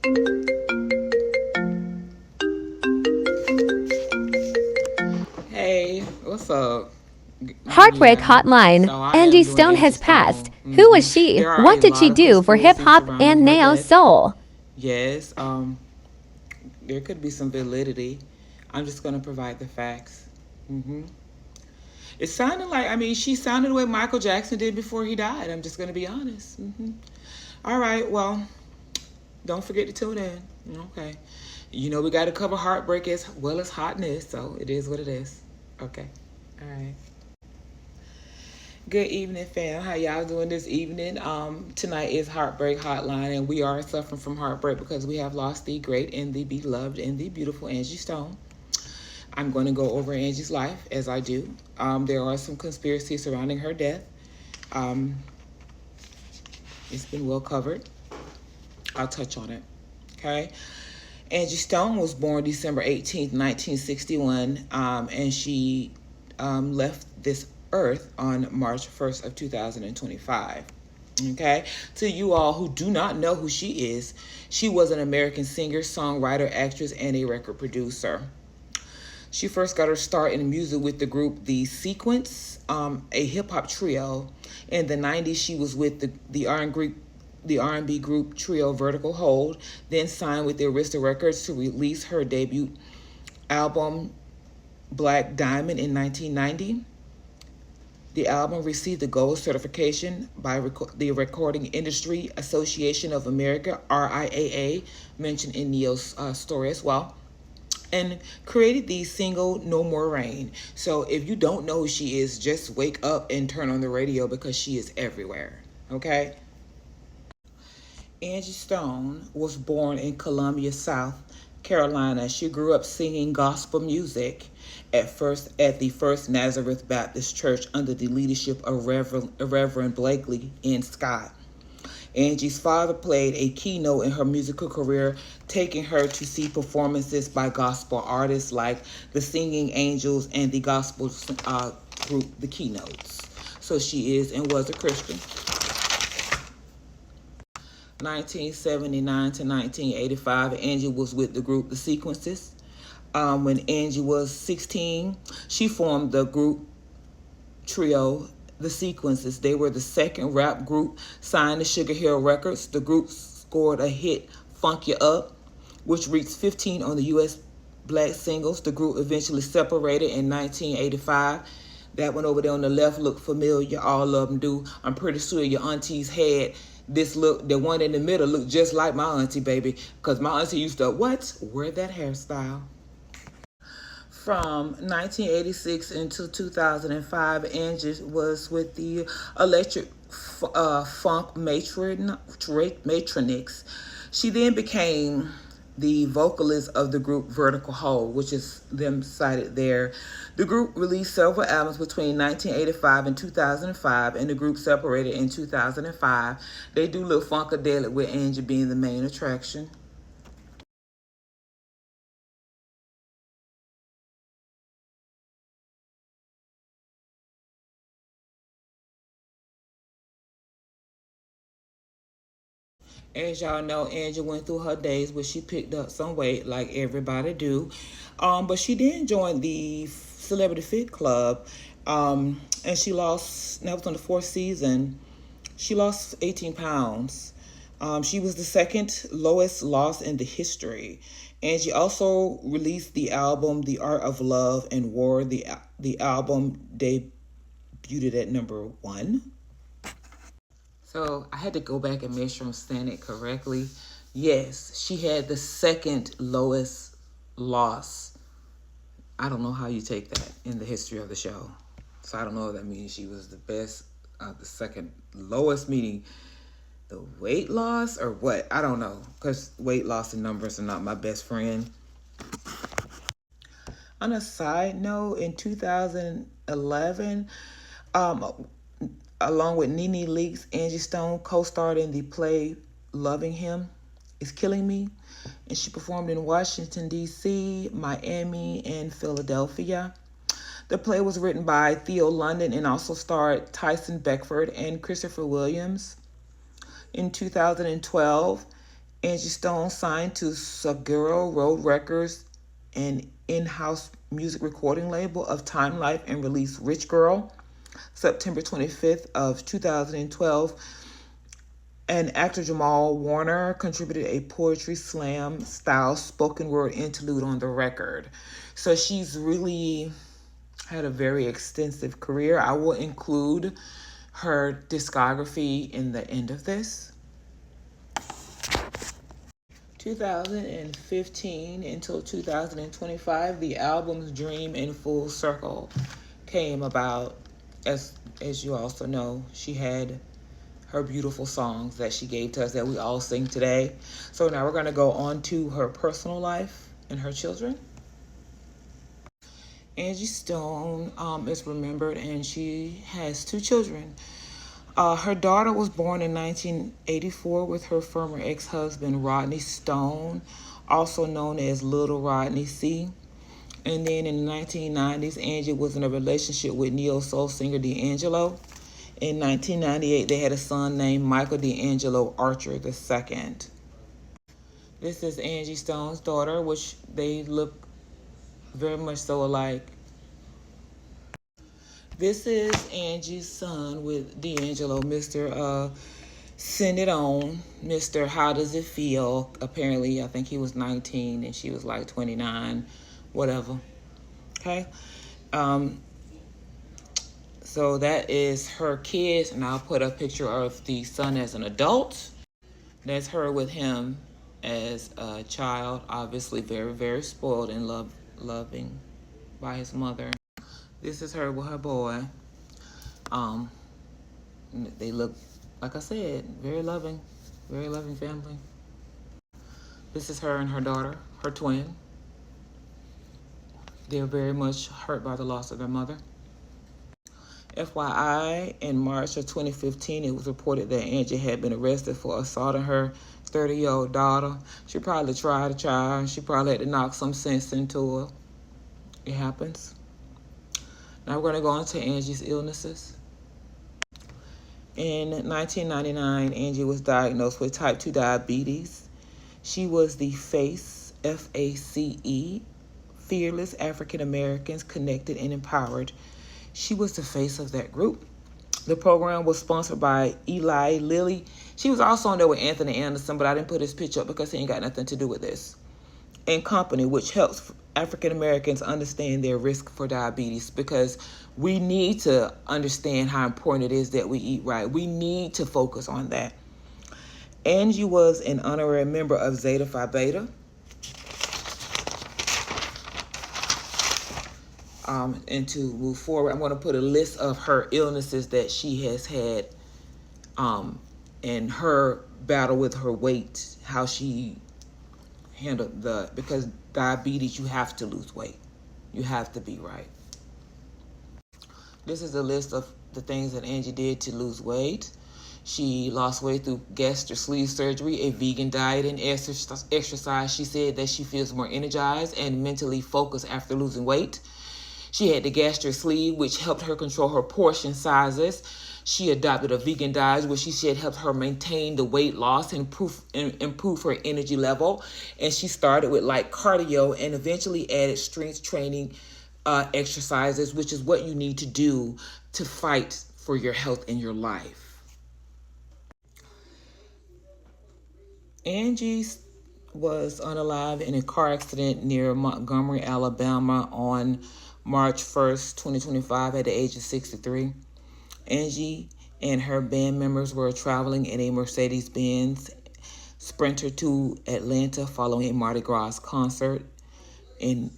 Hey, what's up? Heartbreak Yeah, Hotline. so I Angie am doing Stone Angie has passed. Stone. Who was she? There are a What did she lot of do for hip conspiracies hop surrounding and her Neo death. soul? Yes, there could be some validity. I'm just going to provide the facts. hmm It sounded like, she sounded the way Michael Jackson did before he died. I'm just going to be honest. All right, well, don't forget to tune in. Okay. You know, we got to cover heartbreak as well as hotness, so it is what it is. Okay. All right. Good evening, fam. How y'all doing this evening? Tonight is Heartbreak Hotline, and we are suffering from heartbreak because we have lost the great and the beloved and the beautiful Angie Stone. I'm going to go over Angie's life as I do. There are some conspiracies surrounding her death. Um, it's been well covered. I'll touch on it. Okay. Angie Stone was born December 18th, 1961, and she left this earth on March 1st of 2025. Okay, to you all who do not know who she is, she was an American singer, songwriter, actress, and a record producer. She first got her start in music with the group The Sequence, a hip hop trio. In the 90s, she was with the R&B group trio Vertical Hold, then signed with the Arista Records to release her debut album Black Diamond in 1990. The album received the gold certification by the Recording Industry Association of America, RIAA, mentioned in Neo's story as well, and created the single No More Rain. So if you don't know who she is, just wake up and turn on the radio because she is everywhere. Okay? Angie Stone was born in Columbia, South Carolina. She grew up singing gospel music at the First Nazareth Baptist Church under the leadership of Reverend Blakely N. Scott. Angie's father played a keynote in her musical career, taking her to see performances by gospel artists like the Singing Angels and the gospel group The Keynotes. So she is and was a Christian. 1979 to 1985, Angie was with the group The Sequences. When Angie was 16, she formed the group trio The Sequences. They were the second rap group signed to Sugar Hill Records. The group scored a hit, Funk You Up, which reached 15 on the U.S. Black singles. The group eventually separated in 1985. That one over there on the left looked familiar. All of them do. I'm pretty sure your aunties had this look. The one in the middle looked just like my auntie, baby, because my auntie used to wear that hairstyle. From 1986 until 2005, Angie was with the Electric Funk Matronics. She then became the vocalist of the group Vertical Hold, which is them cited there. The group released several albums between 1985 and 2005, and the group separated in 2005. They do look funkadelic with Angie being the main attraction. As y'all know, Angie went through her days where she picked up some weight, like everybody do. But she did join the Celebrity Fit Club, and she lost. That was on the fourth season. She lost 18 pounds. She was the second lowest loss in the history. Angie also released the album The Art of Love and War. The album debuted at number 1. So I had to go back and make sure I'm saying it correctly. Yes, she had the second lowest loss. I don't know how you take that in the history of the show. So I don't know if that means she was the best, the second lowest, meaning the weight loss or what. I don't know, because weight loss and numbers are not my best friend. On a side note, in 2011, along with Nene Leakes, Angie Stone co-starred in the play Loving Him Is Killing Me, and she performed in Washington, D.C., Miami, and Philadelphia. The play was written by Theo London and also starred Tyson Beckford and Christopher Williams. In 2012, Angie Stone signed to Saguro Road Records, an in-house music recording label of Time Life, and released Rich Girl, September 25th of 2012. And actor Jamal Warner contributed a poetry slam style spoken word interlude on the record. So she's really had a very extensive career. I will include her discography in the end of this. 2015 until 2025, the album's Dream in Full Circle came about. As you also know, she had her beautiful songs that she gave to us that we all sing today. So now we're going to go on to her personal life and her children. Angie Stone is remembered, and she has 2 children. Her daughter was born in 1984 with her former ex-husband, Rodney Stone, also known as Little Rodney C. And then in the 1990s, Angie was in a relationship with neo-soul singer D'Angelo. In 1998, they had a son named Michael D'Angelo Archer II. This is Angie Stone's daughter, which they look very much so alike. This is Angie's son with D'Angelo, Mr. Send It On, Mr. How Does It Feel? Apparently, I think he was 19 and she was like 29, whatever. Okay. So that is her kids, and I'll put a picture of the son as an adult. That's her with him as a child, obviously very, very spoiled and loving by his mother. This is her with her boy. They look, like I said, very loving family. This is her and her daughter, her twin. They're very much hurt by the loss of their mother. FYI, in March of 2015, it was reported that Angie had been arrested for assaulting her 30-year-old daughter. She probably tried a child. She probably had to knock some sense into her. It happens. Now we're going to go on to Angie's illnesses. In 1999, Angie was diagnosed with type 2 diabetes. She was the FACE, F-A-C-E, Fearless African Americans Connected and Empowered. She was the face of that group. The program was sponsored by Eli Lilly. She was also on there with Anthony Anderson, but I didn't put his picture up because he ain't got nothing to do with this. And company, which helps African Americans understand their risk for diabetes, because we need to understand how important it is that we eat right. We need to focus on that. Angie was an honorary member of Zeta Phi Beta. And to move forward, I'm going to put a list of her illnesses that she has had, and her battle with her weight, how she handled because diabetes, you have to lose weight. You have to be right. This is a list of the things that Angie did to lose weight. She lost weight through gastric sleeve surgery, a vegan diet, and exercise. She said that she feels more energized and mentally focused after losing weight. She had the gastric sleeve, which helped her control her portion sizes. She adopted a vegan diet, which she said helped her maintain the weight loss and improve her energy level. And she started with light cardio and eventually added strength training exercises, which is what you need to do to fight for your health in your life. Angie was unalive in a car accident near Montgomery, Alabama on March 1st, 2025 at the age of 63. Angie and her band members were traveling in a Mercedes-Benz Sprinter to Atlanta following a Mardi Gras concert in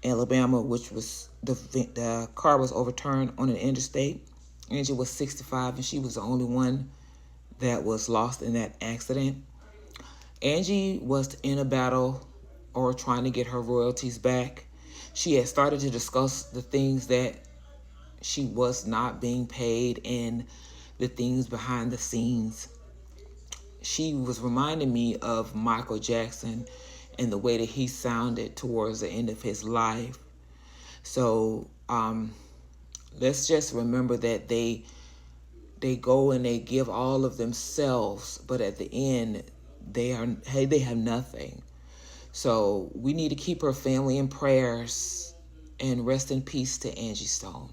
Alabama, which was the car was overturned on an interstate. Angie was 65 and she was the only one that was lost in that accident. Angie was in a battle or trying to get her royalties back. She had started to discuss the things that she was not being paid and the things behind the scenes. She was reminding me of Michael Jackson and the way that he sounded towards the end of his life. So let's just remember that they go and they give all of themselves, but at the end, they have nothing. So we need to keep her family in prayers, and rest in peace to Angie Stone.